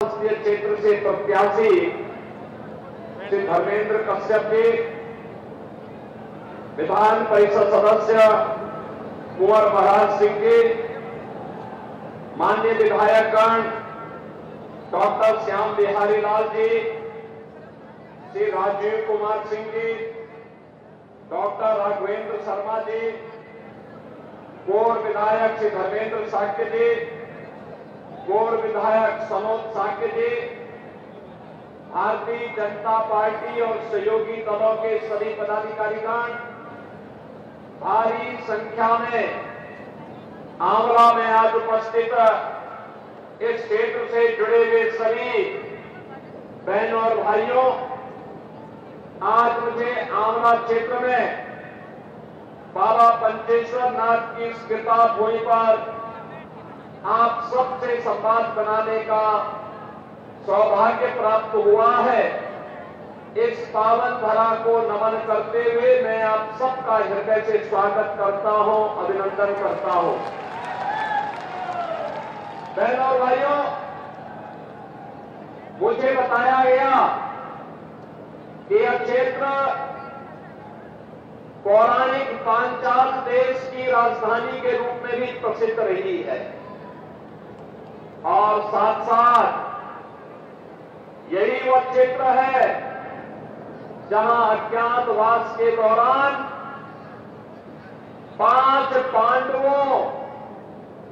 संसदीय क्षेत्र से प्रत्याशी श्री धर्मेंद्र कश्यप जी, विधान परिषद सदस्य कुंवर महाराज सिंह जी, माननीय विधायकगण डॉक्टर श्याम बिहारी लाल जी, श्री राजीव कुमार सिंह जी, डॉक्टर राघवेंद्र शर्मा जी, पूर्व विधायक श्री धर्मेंद्र साक्य जी, पूर्व विधायक सनोज साक्य जी, भारतीय जनता पार्टी और सहयोगी दलों के सभी पदाधिकारीगण, भारी संख्या में आंवला में आज उपस्थित इस क्षेत्र से जुड़े हुए सभी बहनों और भाइयों, आज मुझे आंवला क्षेत्र में बाबा पंचेश्वर नाथ की स्मृता भूमि पर आप सबसे संवाद बनाने का सौभाग्य प्राप्त हुआ है। इस पावन धरा को नमन करते हुए मैं आप सबका हृदय से स्वागत करता हूं, अभिनंदन करता हूं। बहनों और भाइयों, मुझे बताया गया कि यह क्षेत्र पौराणिक पांचाल देश की राजधानी के रूप में भी प्रसिद्ध रही है और साथ साथ यही वह क्षेत्र है जहां अज्ञातवास के दौरान 5 पांडवों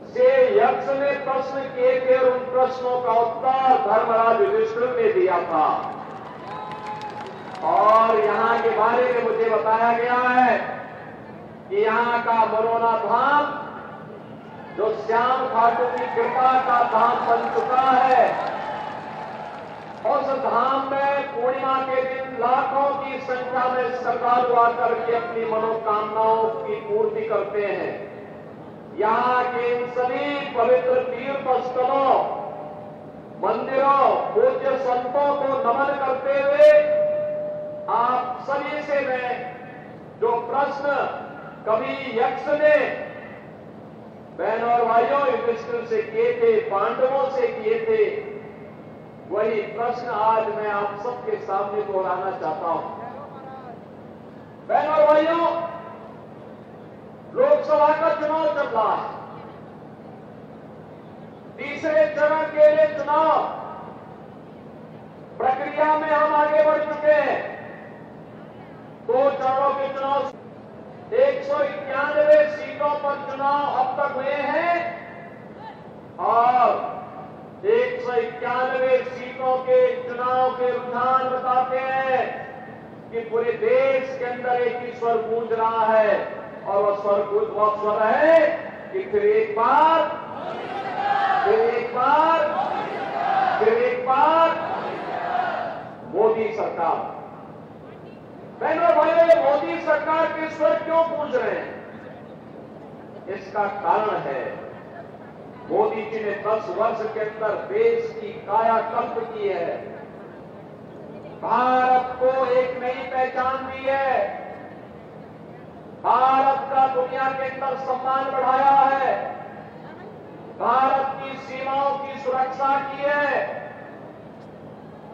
से यक्ष ने प्रश्न किए थे और उन प्रश्नों का उत्तर धर्मराज युधिष्ठिर ने दिया था। और यहां के बारे में मुझे बताया गया है कि यहां का मरोना धाम जो श्याम ठाकुर की कृपा का धाम बन चुका है, उस धाम में पूर्णिमा के दिन लाखों की संख्या में श्रद्धालु आकर के अपनी मनोकामनाओं की पूर्ति करते हैं। यहाँ के इन सभी पवित्र तीर्थ स्थलों, मंदिरों, पूज्य संतों को नमन करते हुए आप सभी से मैं जो प्रश्न कभी यक्ष ने बहनों और भाइयों युधिष्ठिर से किए थे, पांडवों से किए थे, वही प्रश्न आज मैं आप सबके सामने दोहराना चाहता हूं। बहनों और भाइयों, लोकसभा का चुनाव चल रहा है। तीसरे चरण के लिए चुनाव प्रक्रिया में हम आगे बढ़ चुके हैं। 2 चरणों के चुनाव 191 सीटों पर चुनाव अब तक हुए हैं और 191 सीटों के चुनाव के रुझान बताते हैं कि पूरे देश के अंदर एक ही स्वर गूंज रहा है और वह स्वर है कि फिर एक बार मोदी सरकार। बहनों भाइयों, ये मोदी सरकार के स्वर क्यों गूंज रहे हैं? इसका कारण है मोदी जी ने 10 वर्ष के अंदर देश की कायाकल्प की है, भारत को एक नई पहचान दी है, भारत का दुनिया के अंदर सम्मान बढ़ाया है, भारत की सीमाओं की सुरक्षा की है,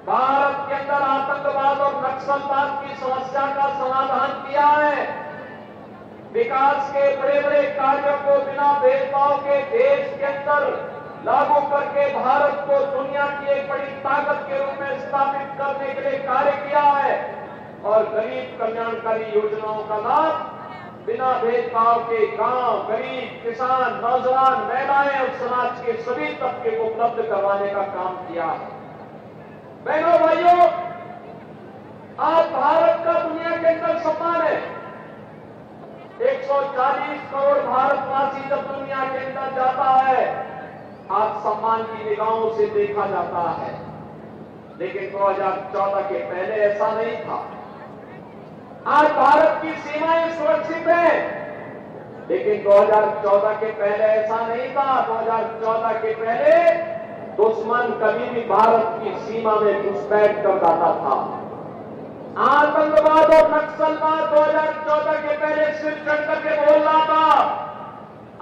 भारत के अंदर आतंकवाद और नक्सलवाद की समस्या का समाधान किया है, विकास के बड़े बड़े कार्यों को बिना भेदभाव के देश के अंदर लागू करके भारत को दुनिया की एक बड़ी ताकत के रूप में स्थापित करने के लिए कार्य किया है और गरीब कल्याणकारी योजनाओं का लाभ बिना भेदभाव के गांव, गरीब, किसान, नौजवान, महिलाएं और समाज के सभी तबके को उपलब्ध करवाने का काम किया है। बहनों भाइयों, आज भारत का दुनिया के अंदर सम्मान है। 140 करोड़ भारतवासी जब दुनिया के अंदर जाता है, आज सम्मान की निगाहों से देखा जाता है, लेकिन 2014 के पहले ऐसा नहीं था। आज भारत की सीमाएं सुरक्षित है, लेकिन 2014 के पहले ऐसा नहीं था। 2014 के पहले दुश्मन कभी भी भारत की सीमा में घुसपैठ कर जाता था। आतंकवाद और नक्सलवाद 2014 के पहले सिर चढ़ करके बोल रहा था।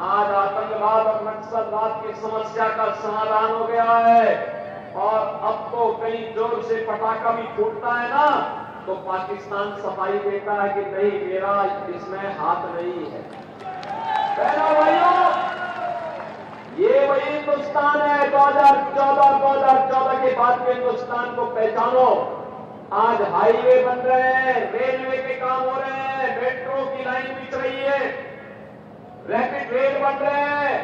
आज आतंकवाद और नक्सलवाद की समस्या का समाधान हो गया है और कहीं जोर से पटाखा भी फूटता है ना, तो पाकिस्तान सफाई देता है कि नहीं, मेरा इसमें हाथ नहीं है। बहनों भाइयों, ये वही हिंदुस्तान है 2014 के बाद के हिंदुस्तान को पहचानो। आज हाईवे बन रहे हैं, रेलवे के काम हो रहे हैं, मेट्रो की लाइन बिछ रही है, रैपिड रेल बन रहे हैं,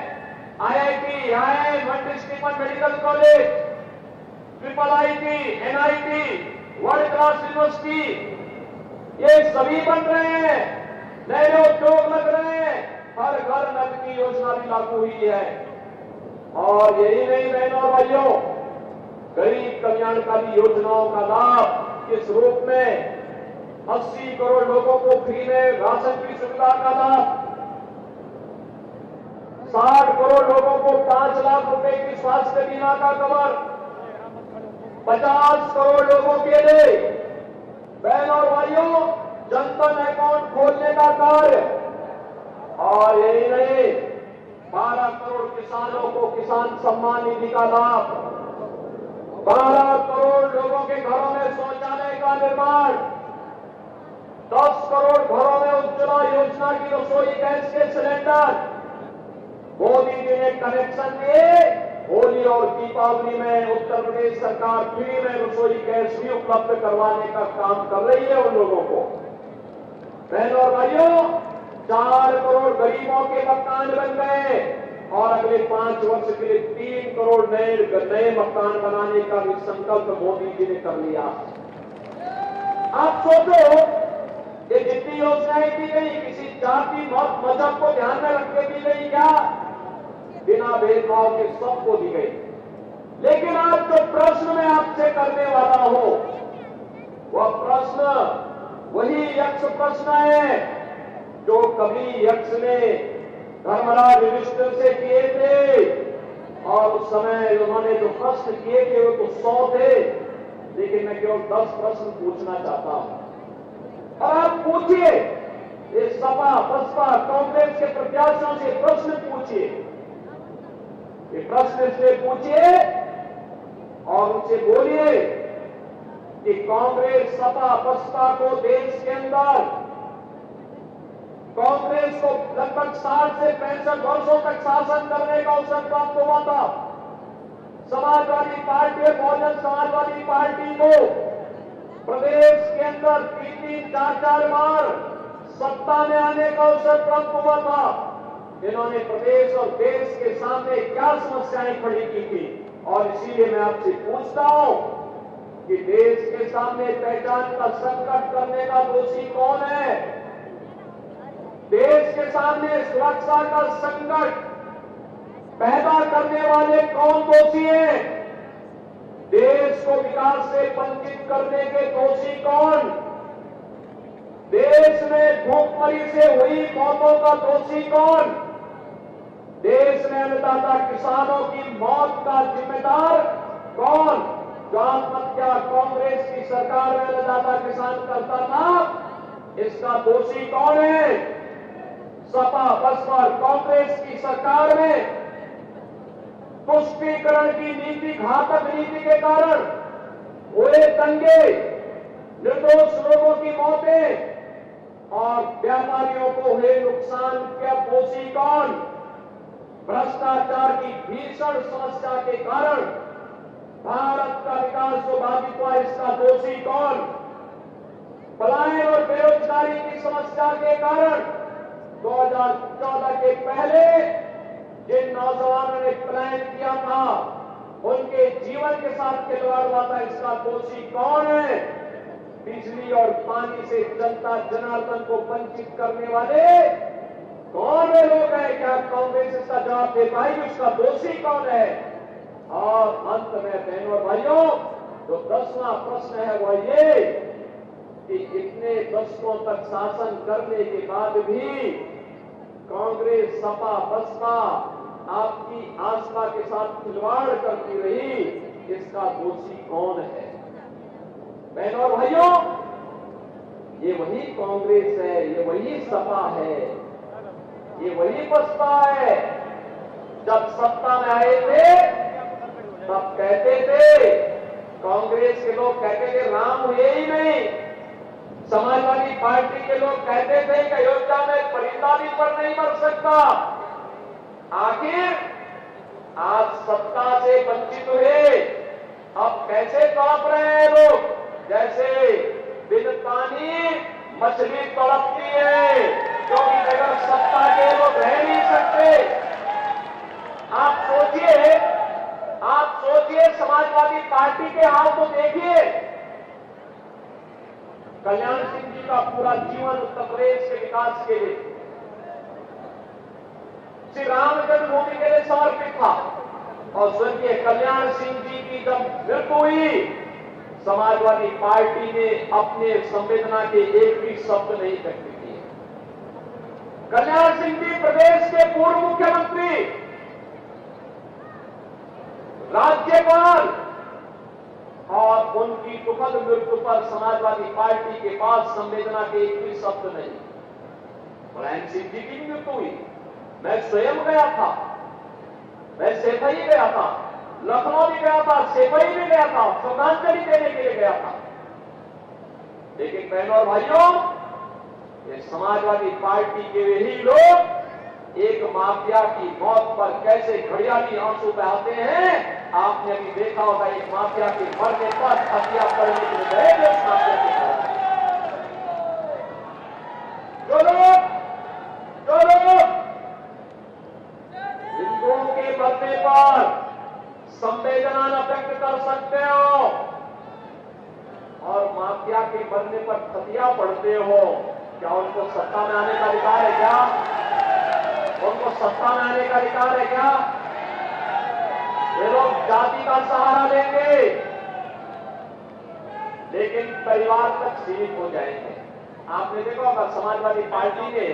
IIT, IIM, multi medical college, IIT, NIT, world class university, ये सभी बन रहे हैं, नए उद्योग लग रहे हैं, हर घर नल की योजना भी लागू हुई है। और यही नहीं बहनों और भाइयों, गरीब कल्याणकारी योजनाओं का लाभ किस रूप में 80 करोड़ लोगों को फ्री में राशन की सुविधा का लाभ, 60 करोड़ लोगों को 5 लाख रुपए की स्वास्थ्य बीमा का कवर, 50 करोड़ लोगों के लिए बहनों और भाइयों जनधन अकाउंट खोलने का कार्य, और यही नहीं 12 करोड़ किसानों को किसान सम्मान निधि का लाभ, 12 करोड़ लोगों के घरों में शौचालय का निर्माण, 10 करोड़ घरों में उज्ज्वला योजना की रसोई गैस के सिलेंडर, मोदी जी ने कनेक्शन दिए। होली और दीपावली में उत्तर प्रदेश सरकार फ्री में रसोई गैस भी उपलब्ध करवाने का काम कर रही है उन लोगों को। बहनों और भाइयों, 4 करोड़ गरीबों के मकान बन गए और अगले 5 वर्ष के लिए 3 करोड़ नए मकान बनाने का भी संकल्प मोदी जी ने कर लिया। आप सोचो, ये जितनी योजनाएं दी गई किसी जाति मजहब को ध्यान में रख के दी गई क्या? बिना भेदभाव के सबको दी गई। लेकिन आज जो प्रश्न मैं आपसे करने वाला हूं, वह प्रश्न वही यक्ष प्रश्न है जो कभी यक्ष ने धर्मराज युधिष्ठिर से किए थे, और उस समय उन्होंने जो प्रश्न किए थे वो तो 100 थे, लेकिन मैं केवल 10 प्रश्न पूछना चाहता हूं। और आप पूछिए, ये सपा बसपा कांग्रेस के प्रत्याशियों से प्रश्न पूछिए, ये प्रश्न से पूछिए और उनसे बोलिए कि कांग्रेस सपा बसपा को देश के अंदर, कांग्रेस को लगभग 60 से 65 वर्षों तक शासन करने का अवसर प्राप्त हुआ था। समाजवादी पार्टी, बहुजन समाजवादी पार्टी को प्रदेश के अंदर 3-3, 4-4 बार सत्ता में आने का अवसर प्राप्त हुआ था। इन्होंने प्रदेश और देश के सामने क्या समस्याएं खड़ी की थी, और इसीलिए मैं आपसे पूछता हूं कि देश के सामने पहचान का संकट करने का दोषी कौन है? देश के सामने सुरक्षा का संकट पैदा करने वाले कौन दोषी हैं? देश को विकास से वंचित करने के दोषी कौन? देश में भूखमरी से हुई मौतों का दोषी कौन? देश में अन्नदाता किसानों की मौत का जिम्मेदार कौन? जो आत्महत्या कांग्रेस की सरकार में अन्नदाता किसान करता था, इसका दोषी कौन है? सपा बसपा कांग्रेस की सरकार में तुष्टीकरण की नीति, घातक नीति के कारण हुए दंगे, निर्दोष लोगों की मौतें और व्यापारियों को हुए नुकसान का दोषी कौन? भ्रष्टाचार की भीषण समस्या के कारण भारत का विकास जो बाधित हुआ, इसका दोषी कौन? पलायन और बेरोजगारी की समस्या के कारण 2014 के पहले जिन नौजवानों ने पलायन किया था, उनके जीवन के साथ खिलवाड़ हुआ था, इसका दोषी कौन है? बिजली और पानी से जनता जनार्दन को वंचित करने वाले कौन वे लोग हैं? क्या कांग्रेस इसका जवाब दे पाएगी? उसका दोषी कौन है? और अंत में बहनों और भाइयों, जो 10वां प्रश्न है वह ये कि इतने दशकों तक शासन करने के बाद भी कांग्रेस सपा बसपा आपकी आस्था के साथ खिलवाड़ करती रही, इसका दोषी कौन है? बहनों और भाइयों, ये वही कांग्रेस है, ये वही सपा है, ये वही बसपा है। जब सत्ता में आए थे तब कहते थे कांग्रेस प्रदेश के लोग कहते थे राम हुए ही नहीं। समाजवादी पार्टी के लोग कहते थे कि अयोध्या में परिंदा भी पर नहीं मर सकता। आखिर आज सत्ता से वंचित हुए, अब कैसे तड़प रहे हैं लोग, जैसे बिन पानी मछली तड़पती है, क्योंकि बगैर सत्ता के लोग रह नहीं सकते। आप सोचिए समाजवादी पार्टी के हाल को देखिए। कल्याण सिंह जी का पूरा जीवन उत्तर प्रदेश के विकास के लिए, श्री राम जन्मभूमि के लिए समर्पित था। और स्वर्गीय कल्याण सिंह जी की जब मृत्यु हुई, समाजवादी पार्टी ने अपने संवेदना के एक भी शब्द नहीं व्यक्त किए। कल्याण सिंह जी प्रदेश के पूर्व मुख्यमंत्री, राज्यपाल, और उनकी दुखद मृत्यु पर समाजवादी पार्टी के पास संवेदना के एक भी शब्द नहीं। मुलायम सिंह जी की मृत्यु हुई, मैं स्वयं गया था, मैं सेफई गया था, लखनऊ भी गया था, सेफई भी गया था, श्रद्धांजलि देने के लिए गया था। लेकिन बहनों और भाइयों, ये समाजवादी पार्टी के यही लोग एक माफिया की मौत पर कैसे घड़ियाली आंसू बहाते हैं। आपने अभी देखा होगा, एक माफिया के मरने पर हत्या करने के लिए गए इस माफिया के खिलाफ। जो लोग हिंदुओं के मरने पर संवेदना न व्यक्त कर सकते हो और माफिया के मरने पर हत्या पढ़ते हो, क्या उनको सत्ता में आने का अधिकार है? क्या उनको सत्ता में आने का अधिकार है? क्या ये लोग जाति का सहारा लेंगे, लेकिन परिवार तक सीमित हो जाएंगे। आपने देखा होगा, समाजवादी पार्टी ने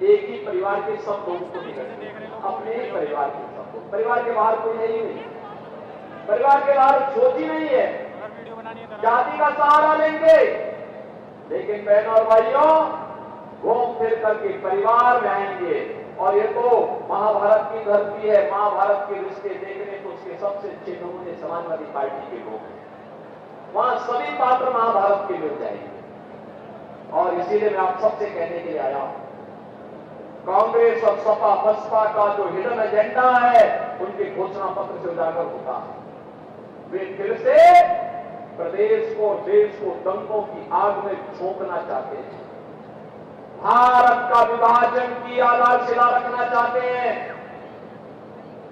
एक ही परिवार के सब लोगों को निकलते, अपने ही परिवार के सब लोग, परिवार के बाहर कोई नहीं हुई, परिवार के बाहर सोच ही नहीं है, जाति का सहारा लेंगे। लेकिन बहनों और भाइयों, घूम फिर करके परिवार में आएंगे। और ये तो महाभारत की धरती है, महाभारत के रिश्ते देखने तो उसके सबसे अच्छे नमूने समाजवादी पार्टी के लोग हैं। वहां सभी पात्र महाभारत के मिल जाएंगे। और इसीलिए मैं आप सबसे कहने के लिए आया हूं, कांग्रेस और सपा बसपा का जो हिडन एजेंडा है, उनके घोषणा पत्र से उजागर होता है। वे फिर से प्रदेश को, देश को दंगों की आग में झोंकना चाहते हैं, भारत का विभाजन की आधारशिला रखना चाहते हैं।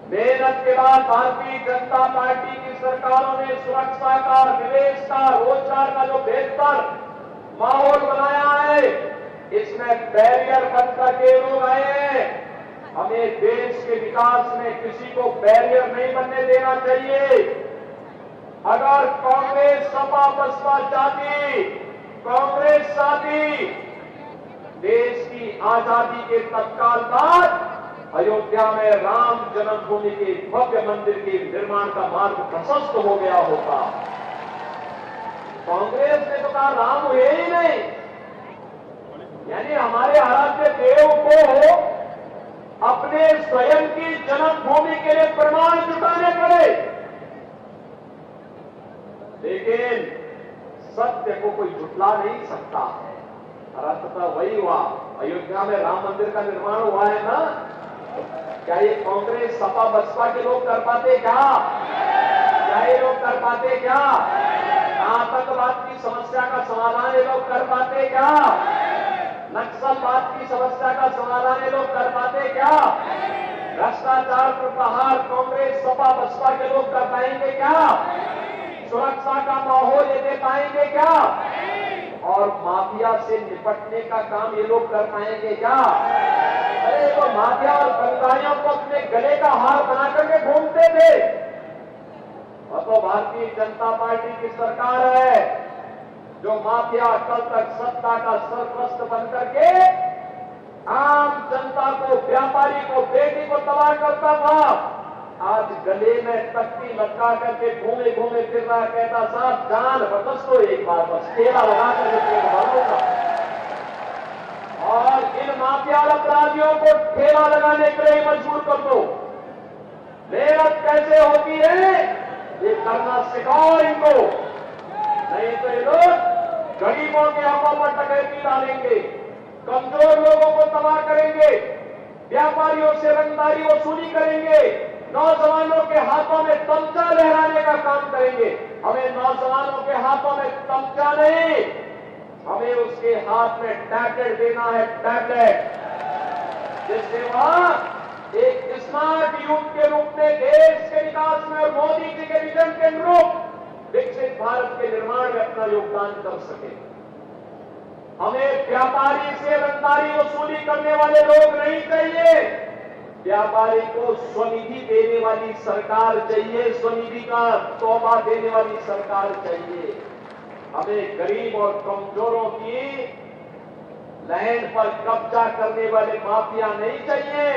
मेहनत के बाद भारतीय जनता पार्टी की सरकारों ने सुरक्षा का, निवेश का, रोजगार का जो बेहतर माहौल बनाया है, इसमें बैरियर बन करके लोग आए हैं। हमें देश के विकास में किसी को बैरियर नहीं बनने देना चाहिए। अगर कांग्रेस सपा बसपा चाहती, कांग्रेस चाहती देश की आजादी के तत्काल बाद अयोध्या में राम जन्मभूमि के भव्य मंदिर के निर्माण का मार्ग प्रशस्त हो गया होता। कांग्रेस ने तो कहा राम हुए ही नहीं, यानी हमारे आराध्य देव को अपने स्वयं की जन्मभूमि के लिए प्रमाण जुटाने पड़े। लेकिन सत्य को कोई झुटला नहीं सकता है। अंततः वही हुआ, अयोध्या में राम मंदिर का निर्माण हुआ है ना। क्या ये कांग्रेस सपा बसपा के लोग कर पाते? क्या ये लोग कर पाते? क्या आतंकवाद की समस्या का समाधान ये लोग कर पाते? क्या नक्सलवाद की समस्या का समाधान ये लोग कर पाते? क्या भ्रष्टाचार पर प्रहार कांग्रेस सपा बसपा के लोग कर पाएंगे? क्या सुरक्षा का माहौल ये दे पाएंगे? क्या और माफिया से निपटने का काम ये लोग कर पाएंगे? क्या अरे वो माफिया और दंगाइयों को अपने गले का हार बना करके घूमते थे। और तो भारतीय जनता पार्टी की सरकार है जो माफिया कल तक सत्ता का सरपरस्त बन करके आम जनता को, व्यापारी को, बेटी को तबाह करता था। आज गले में तख्ती लटका करके घूमे घूमे फिर रहा, कहता साहब जान बदस तो एक बार बस ठेला लगा करके पेट भरोगा। और इन माफिया अपराधियों को ठेला लगाने के लिए मजबूर कर दो। मेहनत कैसे होती है ये करना सिखाओ इनको। नहीं तो ये लोग गरीबों के हाथों पर डकैती डालेंगे, कमजोर लोगों को तबाह करेंगे, व्यापारियों से रंगदारी वसूली करेंगे, नौजवानों के हाथों में तमचा लहराने का काम करेंगे। हमें नौजवानों के हाथों में तमचा नहीं, हमें उसके हाथ में टैबलेट देना है, टैबलेट, जिससे वह एक स्मार्ट यूथ के रूप में देश के विकास में और मोदी जी के विजन के अनुरूप विकसित भारत के निर्माण में अपना योगदान कर सके। हमें व्यापारी से रंगदारी वसूली करने वाले लोग नहीं चाहिए, व्यापारी को स्वनिधि देने वाली सरकार चाहिए, स्वनिधि का तोहफा देने वाली सरकार चाहिए। हमें गरीब और कमजोरों की लैंड पर कब्जा करने वाले माफिया नहीं चाहिए,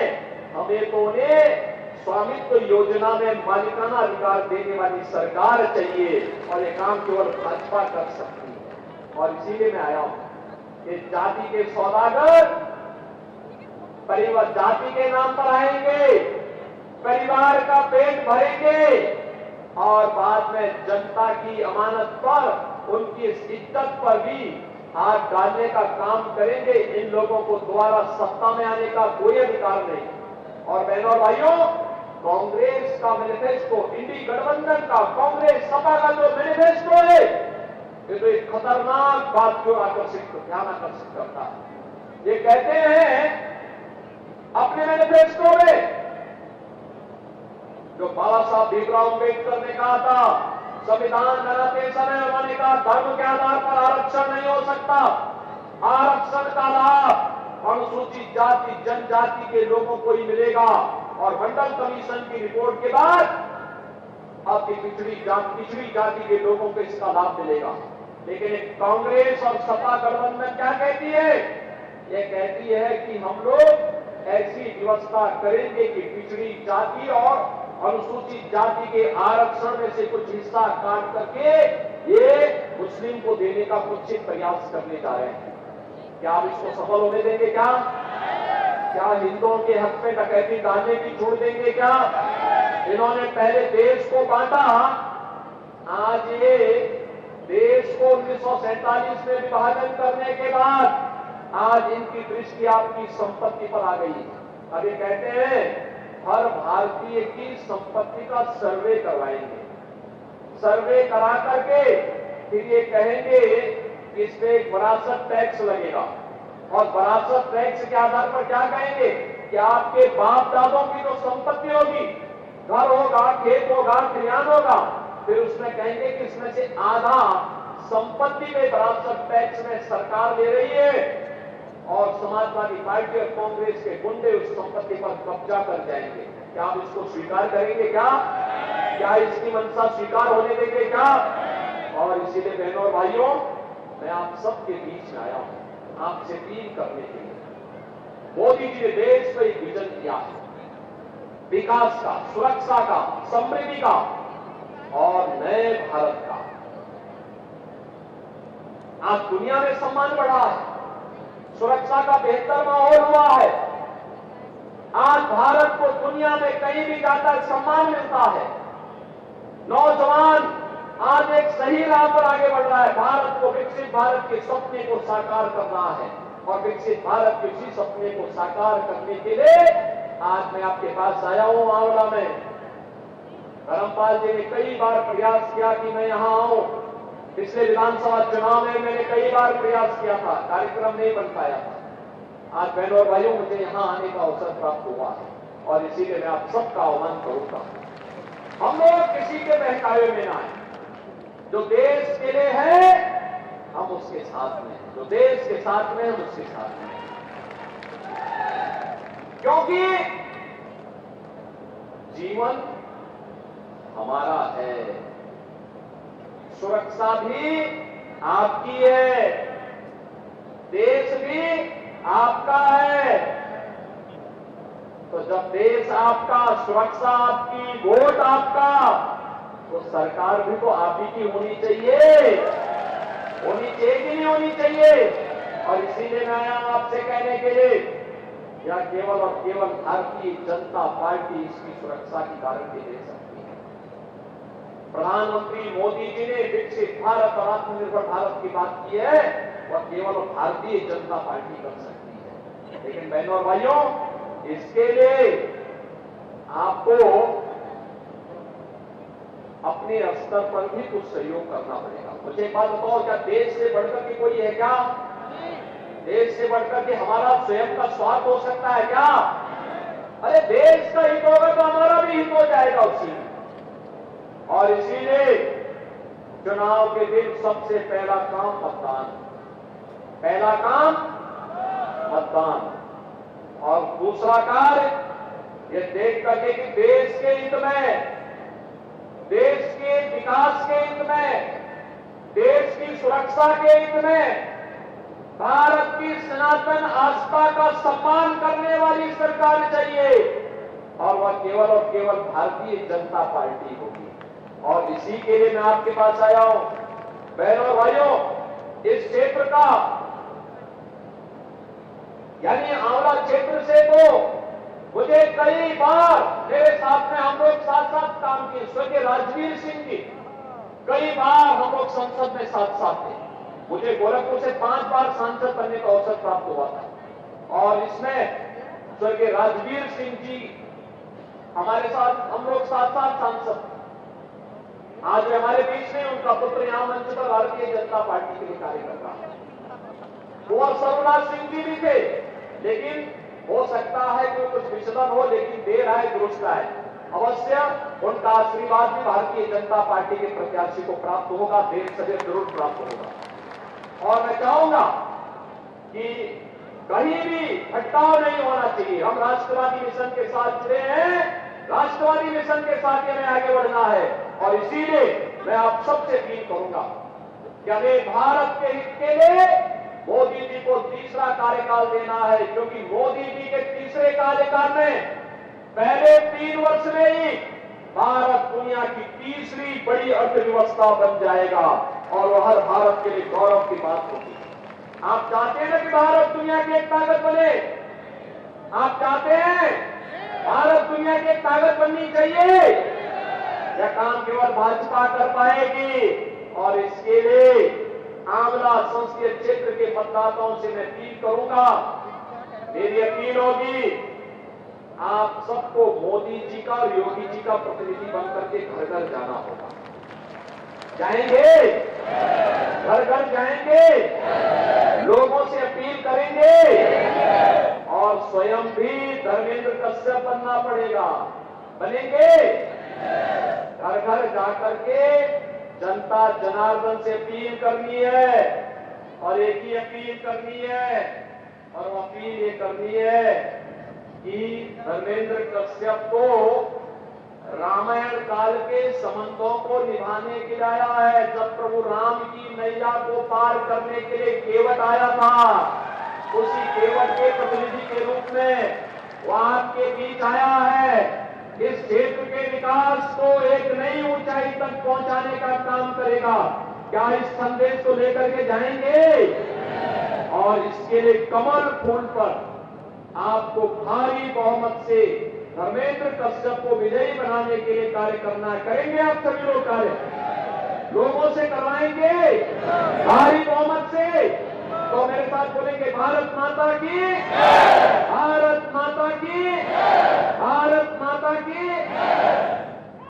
हमें तो उन्हें स्वामित्व योजना में मालिकाना अधिकार देने वाली सरकार चाहिए, और ये काम केवल भाजपा कर सकती है। और इसीलिए मैं आया हूं कि जाति के सौदागर परिवार जाति के नाम पर आएंगे, परिवार का पेट भरेंगे और बाद में जनता की अमानत पर, उनकी इज्जत पर भी हाथ डालने का काम करेंगे। इन लोगों को दोबारा सत्ता में आने का कोई अधिकार नहीं। और बहनों और भाइयों, कांग्रेस का मैनिफेस्टो, इंडी गठबंधन का, कांग्रेस सपा का जो मैनिफेस्टो है, ये तो एक खतरनाक बात क्यों ध्यान आकर्षित करता है। ये कहते हैं अपने मैनिफेस्टो में, जो बाबा साहब भीमराव अम्बेडकर ने कहा था, संविधान बनाते समय उन्होंने कहा धर्म के आधार पर आरक्षण नहीं हो सकता, आरक्षण का लाभ अनुसूचित जाति जनजाति के लोगों को ही मिलेगा। और मंडल कमीशन की रिपोर्ट के बाद अब पिछड़ी जाति के लोगों को इसका लाभ मिलेगा। लेकिन कांग्रेस और सपा गठबंधन क्या कहती है? ये कहती है कि हम लोग ऐसी व्यवस्था करेंगे कि पिछड़ी जाति और अनुसूचित जाति के आरक्षण में से कुछ हिस्सा काट करके ये मुस्लिम को देने का कुछ प्रयास करने जा रहे हैं। क्या आप इसको सफल होने देंगे? क्या हिंदुओं के हक में डकैती डालने की छोड़ देंगे? क्या इन्होंने पहले देश को बांटा, आज ये देश को 1947 में विभाजन करने के बाद आज इनकी दृष्टि आपकी संपत्ति पर आ गई। अब ये कहते हैं हर भारतीय की संपत्ति का सर्वे करवाएंगे, सर्वे करा करके फिर ये कहेंगे कि इस पे एक विरासत टैक्स लगेगा, और विरासत टैक्स के आधार पर क्या कहेंगे कि आपके बाप दादों की जो संपत्ति होगी, घर होगा, खेत होगा, खलिहान होगा, फिर उसमें कहेंगे कि इसमें से आधा संपत्ति में विरासत टैक्स में सरकार ले रही है, और समाजवादी पार्टी और कांग्रेस के गुंडे उस संपत्ति पर कब्जा कर जाएंगे। क्या आप इसको स्वीकार करेंगे? क्या इसकी मंशा स्वीकार होने देंगे? क्या? और इसीलिए बहनों और भाइयों, मैं आप सबके बीच में आया हूं आपसे अपील करने के लिए। मोदी जी ने देश को एक विजन दिया है, विकास का, सुरक्षा का, समृद्धि का और नए भारत का। आज दुनिया में सम्मान बढ़ा है, सुरक्षा का बेहतर माहौल हुआ है, आज भारत को दुनिया में कहीं भी जाकर सम्मान मिलता है। नौजवान आज एक सही राह पर आगे बढ़ रहा है, भारत को, विकसित भारत के सपने को साकार कर रहा है, और विकसित भारत के उसी सपने को साकार करने के लिए आज मैं आपके पास आया हूं आंवला में। धर्मपाल जी ने कई बार प्रयास किया कि मैं यहां आऊं, पिछले विधानसभा चुनाव में मैंने कई बार प्रयास किया था, कार्यक्रम नहीं बन पाया था। आज बहनों और भाइयों, मुझे यहां आने का अवसर प्राप्त हुआ है, और इसीलिए मैं आप सबका आह्वान करूंगा, हम लोग किसी के बहकावे में ना आए। जो देश के लिए है हम उसके साथ में, जो देश के साथ में हम उसके साथ में, क्योंकि जीवन हमारा है, सुरक्षा भी आपकी है, देश भी आपका है। तो जब देश आपका, सुरक्षा आपकी, वोट आपका, तो सरकार भी तो आप ही की होनी चाहिए कि नहीं होनी चाहिए? और इसीलिए मैं आया आपसे कहने के लिए, या केवल और केवल भारतीय जनता पार्टी इसकी सुरक्षा की गारंटी दे सकती है। प्रधानमंत्री मोदी जी ने विकसित भारत और आत्मनिर्भर भारत की बात की है, वह केवल भारतीय जनता पार्टी कर सकती है। लेकिन बहनों और भाइयों, इसके लिए आपको अपने स्तर पर भी कुछ सहयोग करना पड़ेगा। मुझे एक बात बताओ, क्या देश से बढ़कर के कोई है क्या? देश से बढ़कर के हमारा स्वयं का स्वार्थ हो सकता है क्या? अरे देश का हित होगा तो हमारा भी हित हो जाएगा उसी में। और इसीलिए चुनाव के दिन सबसे पहला काम मतदान, पहला काम मतदान, और दूसरा कार्य ये देख करके कि देश के हित में, देश के विकास के हित में, देश की सुरक्षा के हित में भारत की सनातन आस्था का सम्मान करने वाली सरकार चाहिए, और वह केवल और केवल भारतीय जनता पार्टी होगी। और इसी के लिए मैं आपके पास आया हूं। बहनों और भाइयों, इस क्षेत्र का यानी आंवला क्षेत्र से तो मुझे कई बार मेरे साथ में हम लोग साथ साथ काम किए। स्वर्गीय राजवीर सिंह जी कई बार हम लोग संसद में साथ साथ थे। मुझे गोरखपुर से 5 बार सांसद बनने का अवसर प्राप्त हुआ था, और इसमें स्वर्गीय राजवीर सिंह जी हमारे साथ, हम लोग साथ साथ सांसद। आज हमारे बीच में उनका पुत्र यहां मंच पर भारतीय जनता पार्टी के लिए कार्य कर रहा है। वो सर्वनाथ सिंह जी भी थे, लेकिन हो सकता है कि कुछ विचलन हो, लेकिन देर आए दुरुस्त आए। अवश्य उनका आशीर्वाद भी भारतीय जनता पार्टी के प्रत्याशी को प्राप्त होगा, देर से देर जरूर प्राप्त होगा। और मैं चाहूंगा कि कहीं भी भटकाव नहीं होना चाहिए। हम राष्ट्रवादी मिशन के साथ जुड़े हैं, राष्ट्रवादी मिशन के साथ हमें आगे बढ़ना है, और इसीलिए मैं आप सबसे अपील करूंगा कि हमें भारत के हित के लिए मोदी जी को तीसरा कार्यकाल देना है, क्योंकि मोदी जी के तीसरे कार्यकाल में पहले 3 वर्ष में ही भारत दुनिया की तीसरी बड़ी अर्थव्यवस्था बन जाएगा, और वह हर भारत के लिए गौरव की बात होगी। आप चाहते हैं ना कि भारत दुनिया की एक ताकत बने? आप चाहते हैं भारत दुनिया की एक ताकत बननी चाहिए? यह काम केवल भाजपा कर पाएगी, और इसके लिए आंवला संसदीय क्षेत्र के मतदाताओं से मैं अपील करूंगा, मेरी अपील होगी, आप सबको मोदी जी का और योगी जी का प्रतिनिधि बनकर के घर घर जाना होगा। जाएंगे? घर घर जाएंगे, लोगों से अपील करेंगे, और स्वयं भी धर्मेंद्र कश्यप बनना पड़ेगा। बनेंगे? घर घर जाकर के जनता जनार्दन से अपील करनी है, और एक ही अपील करनी है, और वो अपील ये करनी है कि धर्मेंद्र कश्यप को रामायण काल के संबंधों को निभाने के लिए आया है। जब प्रभु राम की नैया को पार करने के लिए केवट आया था, उसी केवट के प्रतिनिधि के रूप में वो आपके बीच आया है। इस क्षेत्र के विकास को एक नई ऊंचाई तक पहुंचाने का काम करेगा। क्या इस संदेश को लेकर के जाएंगे? और इसके लिए कमल फूल पर आपको भारी बहुमत से धर्मेंद्र कश्यप को विजयी बनाने के लिए कार्य करना है। करेंगे आप सभी लोग कार्य? लोगों से करवाएंगे भारी बहुमत से? तो मेरे साथ बोलेंगे, भारत माता की, भारत माता की, भारत माता की।